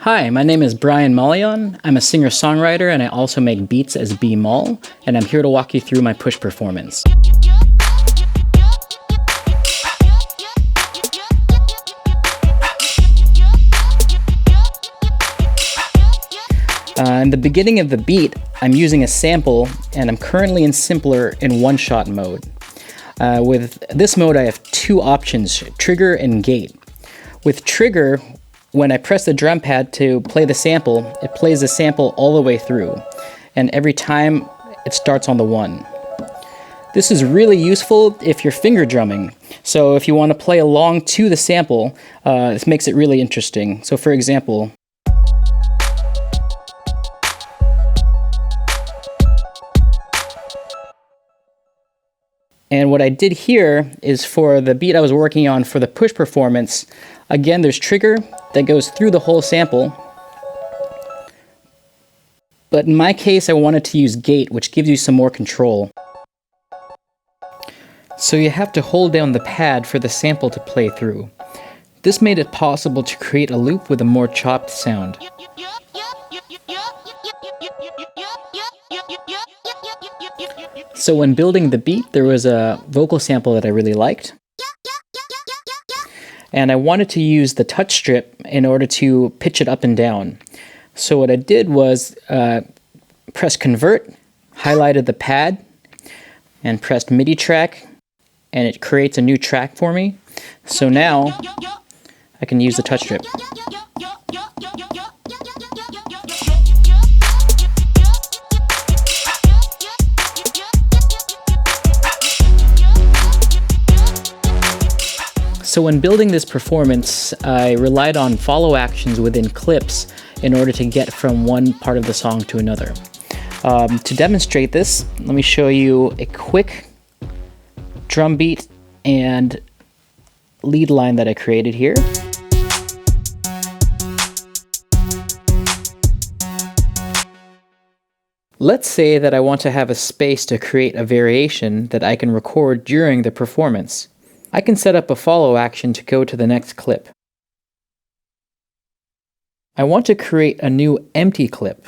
Hi, my name is Brian Malion. I'm a singer-songwriter and I also make beats as BMaul, and I'm here to walk you through my push performance. In the beginning of the beat, I'm using a sample and I'm currently in simpler in one-shot mode. With this mode, I have two options, trigger and gate. With trigger, when I press the drum pad to play the sample, it plays the sample all the way through, and every time it starts on the 1. This is really useful if you're finger drumming, so if you want to play along to the sample, this makes it really interesting. So for example, and what I did here is for the beat I was working on for the push performance, again there's trigger that goes through the whole sample. But in my case I wanted to use gate, which gives you some more control. So you have to hold down the pad for the sample to play through. This made it possible to create a loop with a more chopped sound. So when building the beat, there was a vocal sample that I really liked. And I wanted to use the touch strip in order to pitch it up and down. So what I did was press convert, highlighted the pad, and pressed MIDI track, and it creates a new track for me. So now I can use the touch strip. So when building this performance, I relied on follow actions within clips in order to get from one part of the song to another. To demonstrate this, let me show you a quick drum beat and lead line that I created here. Let's say that I want to have a space to create a variation that I can record during the performance. I can set up a follow action to go to the next clip. I want to create a new empty clip,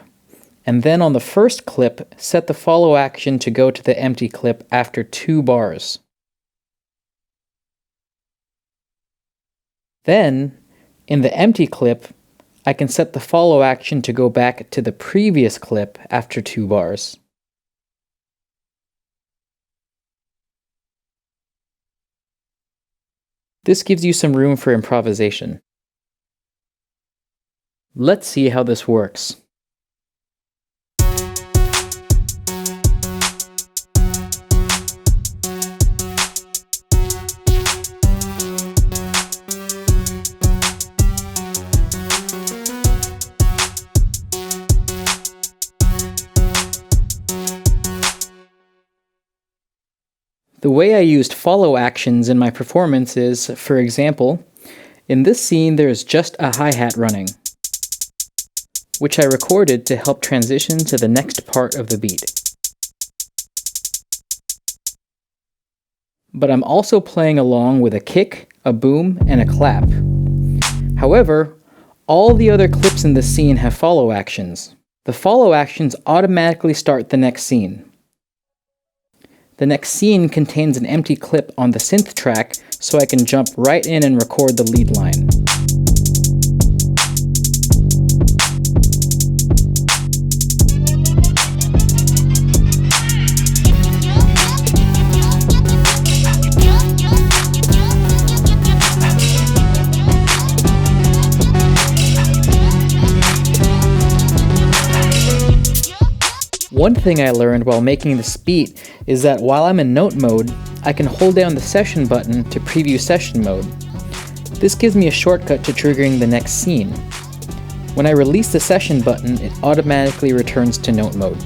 and then on the first clip, set the follow action to go to the empty clip after 2 bars. Then, in the empty clip, I can set the follow action to go back to the previous clip after 2 bars. This gives you some room for improvisation. Let's see how this works. The way I used follow actions in my performance is, for example, in this scene there's just a hi-hat running, which I recorded to help transition to the next part of the beat. But I'm also playing along with a kick, a boom, and a clap. However, all the other clips in the scene have follow actions. The follow actions automatically start the next scene. The next scene contains an empty clip on the synth track, so I can jump right in and record the lead line. One thing I learned while making this beat is that while I'm in note mode, I can hold down the session button to preview session mode. This gives me a shortcut to triggering the next scene. When I release the session button, it automatically returns to note mode.